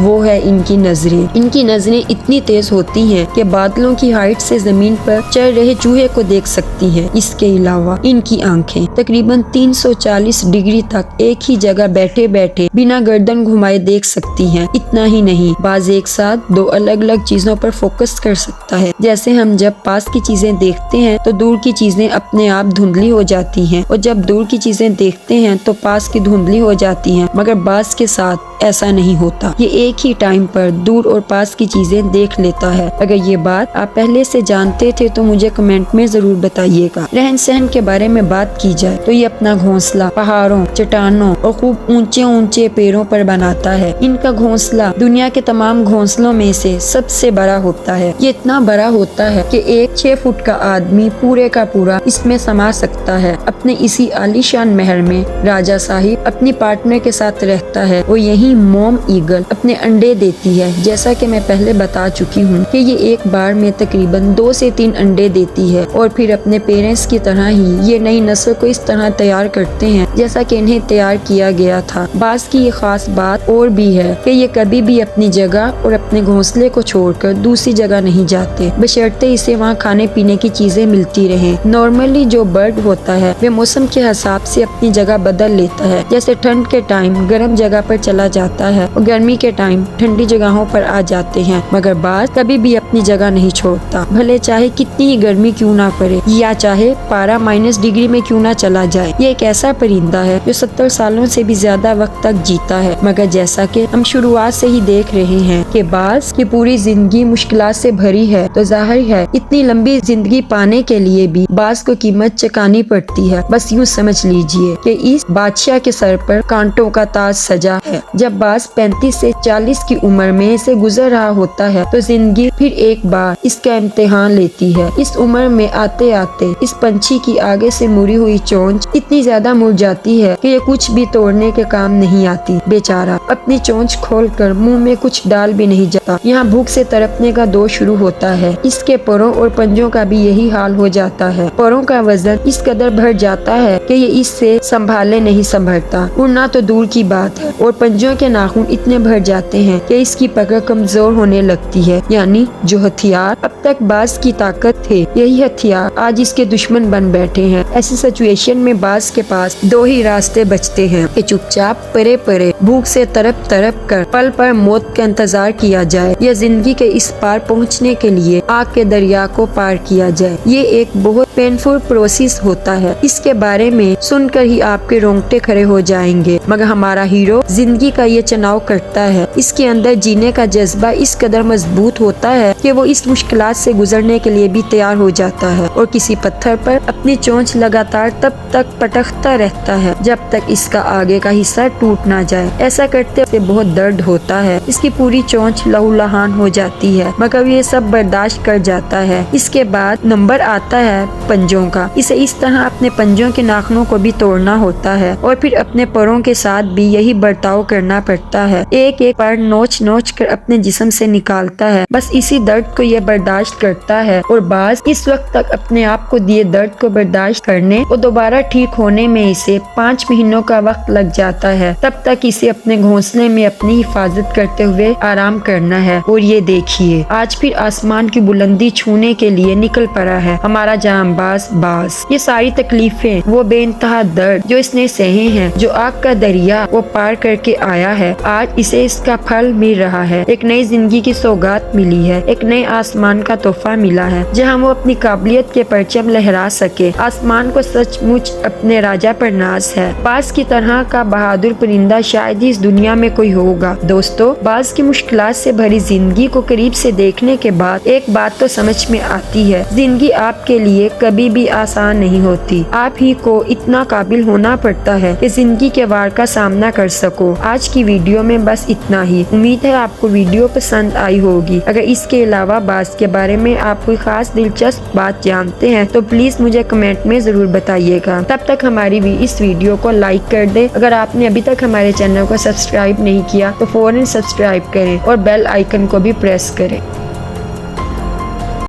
وہ ہے ان کی نظریں۔ ان کی نظریں اتنی تیز ہوتی ہیں کہ بادلوں کی ہائٹ سے زمین پر چل رہے چوہے کو دیکھ سکتی ہیں۔ اس کے علاوہ ان کی آنکھیں تقریباً 340 ڈگری تک ایک ہی جگہ بیٹھے بیٹھے بنا گردن گھمائے دیکھ سکتی ہیں۔ اتنا ہی نہیں، باز ایک ساتھ 2 الگ الگ چیزوں پر فوکس کر سکتا ہے۔ جیسے ہم جب پاس کی چیزیں دیکھتے ہیں تو دور کی چیزیں اپنے آپ دھندلی ہو جاتی ہیں، اور جب دور کی چیزیں دیکھتے ہیں تو پاس کی دھندلی ہو جاتی ہیں، مگر باز کے ساتھ ایسا نہیں ہوتا۔ یہ ایک ہی ٹائم پر دور اور پاس کی چیزیں دیکھ لیتا ہے۔ اگر یہ بات آپ پہلے سے جانتے تھے تو مجھے کمنٹ میں ضرور بتائیے گا۔ رہن سہن کے بارے میں بات کی جائے تو یہ اپنا گھونسلہ پہاڑوں، چٹانوں اور خوب اونچے اونچے پیڑوں پر بناتا ہے۔ ان کا گھونسلہ دنیا کے تمام گھونسلوں میں سے سب سے بڑا ہوتا ہے۔ یہ اتنا بڑا ہوتا ہے کہ ایک 6 فٹ کا آدمی پورے کا پورا اس میں سما سکتا ہے۔ اپنے اسی عالیشان محل میں راجہ صاحب اپنی پارٹنر کے ساتھ رہتا ہے، اور یہی موم ایگل اپنے انڈے دیتی ہے۔ جیسا کہ میں پہلے بتا چکی ہوں کہ یہ ایک بار میں تقریباً 2 سے 3 انڈے دیتی ہے، اور پھر اپنے پیرنٹس کی طرح ہی یہ نئی نسل کو اس طرح تیار کرتے ہیں جیسا کہ انہیں تیار کیا گیا تھا۔ باز کی یہ خاص بات اور بھی ہے کہ یہ کبھی بھی اپنی جگہ اور اپنے گھونسلے کو چھوڑ کر دوسری جگہ نہیں جاتے، بشرطے اسے وہاں کھانے پینے کی چیزیں ملتی رہیں۔ نارملی جو برڈ ہوتا ہے وہ موسم کے حساب سے اپنی جگہ بدل لیتا ہے، جیسے ٹھنڈ کے ٹائم گرم جگہ پر چلا جاتا ہے اور گرمی کے ٹائم ٹھنڈی جگہوں پر آ جاتے ہیں، مگر باز کبھی بھی اپنی جگہ نہیں چھوڑتا، بھلے چاہے کتنی ہی گرمی کیوں نہ پڑے یا چاہے پارا -ڈگری میں کیوں نہ چلا جائے۔ یہ ایک ایسا پرندہ ہے جو 70 سالوں سے بھی زیادہ وقت تک جیتا ہے، مگر جیسا کہ ہم شروعات سے ہی دیکھ رہے ہیں کہ باز کی پوری زندگی مشکلات سے بھری ہے، تو ظاہر ہے اتنی لمبی زندگی پانے کے لیے بھی باز کو قیمت چکانی پڑتی ہے۔ بس یوں سمجھ لیجئے کہ اس بادشاہ کے سر پر کانٹوں کا تاج سجا ہے۔ جب باز 35 سے 40 کی عمر میں سے گزر رہا ہوتا ہے تو زندگی پھر ایک بار اس کا امتحان لیتی ہے۔ اس عمر میں آتے آتے اس پنچھی کی آگے سے مڑی ہوئی چونچ اتنی زیادہ مڑ جاتی ہے کہ یہ کچھ بھی توڑنے کے کام نہیں آتی۔ بیچارہ اپنی چونچ کھول کر منہ میں کچھ ڈال بھی نہیں جاتا۔ یہاں بھوک سے تڑپنے کا دور شروع ہوتا ہے۔ اس کے پروں اور پنجوں کا بھی یہی حال ہو جاتا ہے۔ پروں کا وزن اس قدر بڑھ جاتا ہے کہ یہ اس سے سنبھالے نہیں سنبھلتا، اڑنا تو دور کی بات ہے، اور پنجوں کے ناخن اتنے بڑھ جاتے ہیں کہ اس کی پکڑ کمزور ہونے لگتی ہے۔ یعنی جو ہتھیار اب تک باز کی طاقت تھے، یہی ہتھیار آج اس کے دشمن بن بیٹھے ہیں۔ ایسی سچویشن میں باز کے پاس 2 ہی راستے بچتے ہیں کہ چپ چاپ پرے پرے بھوک سے تڑپ تڑپ کر پل پر موت کا انتظار کیا جائے، یا زندگی کے اس پار پہنچنے کے لیے آگ کے دریا کو پار کیا جائے۔ یہ ایک بہت پینفل پروسیس ہوتا ہے، اس کے بارے میں سن کر ہی آپ کے رونگٹے کھڑے ہو جائیں گے، مگر ہمارا ہیرو زندگی کا یہ چناؤ کرتا ہے۔ اس کے اندر جینے کا جذبہ اس قدر مضبوط ہوتا ہے کہ وہ اس مشکلات سے گزرنے کے لیے بھی تیار ہو جاتا ہے، اور کسی پتھر پر اپنی چونچ لگاتار تب تک پٹکتا رہتا ہے جب تک اس کا آگے کا حصہ ٹوٹ نہ جائے۔ ایسا کرتے سے بہت درد ہوتا ہے، اس کی پوری چونچ لہو لہان ہو جاتی ہے، مگر یہ سب برداشت کر جاتا ہے۔ اس کے بعد نمبر آتا ہے پنجوں کا۔ اسے اس طرح اپنے پنجوں کے ناخنوں کو بھی توڑنا ہوتا ہے، اور پھر اپنے پروں کے ساتھ بھی یہی برتاؤ کرنا پڑتا ہے۔ ایک ایک پر نوچ نوچ کر اپنے جسم سے نکالتا ہے، بس اسی درد کو یہ برداشت کرتا ہے، اور باز اس وقت تک اپنے آپ کو دیے درد کو برداشت کرنے اور دوبارہ ٹھیک ہونے میں اسے 5 مہینوں کا وقت لگ جاتا ہے۔ تب تک اسے اپنے گھونسلے میں اپنی حفاظت کرتے ہوئے آرام کرنا ہے۔ اور یہ دیکھیے آج پھر آسمان کی بلندی چھونے کے لیے نکل پڑا ہے ہمارا جانباز باز۔ یہ ساری تکلیفیں، وہ بے انتہا درد جو اس نے سہے ہیں، جو آگ کا دریا وہ پار کر کے آیا ہے، آج اسے اس کا پھل مل رہا ہے۔ ایک نئی زندگی کی سوگات ملی ہے، ایک نئے آسمان کا تحفہ ملا ہے جہاں وہ اپنی قابلیت کے پرچم لہرا سکے۔ آسمان کو سچ مچ اپنے راجا پر ناز ہے۔ باز کی طرح کا بہادر پرندہ شاید ہی اس دنیا میں کوئی ہوگا۔ دوستو، باز کی مشکلات سے بھری زندگی کو قریب سے دیکھنے کے بعد ایک بات تو سمجھ میں آتی ہے، زندگی آپ کے لیے کبھی بھی آسان نہیں ہوتی۔ آپ ہی کو اتنا قابل ہونا پڑتا ہے کہ زندگی کے وار کا سامنا کر سکو۔ آج کی ویڈیو میں بس اتنا ہی۔ امید ہے آپ کو ویڈیو پسند آئی ہوگی۔ اگر اس کے علاوہ باز کے بارے میں آپ کوئی خاص دلچسپ بات جانتے ہیں تو پلیز مجھے کمنٹ میں ضرور بتائیے گا۔ تب تک ہماری اس ویڈیو کو لائک کر دیں۔ اگر آپ نے ابھی تک ہمارے چینل کو سبسکرائب نہیں کیا تو فوراً سبسکرائب کریں اور بیل آئیکن کو بھی پریس کریں۔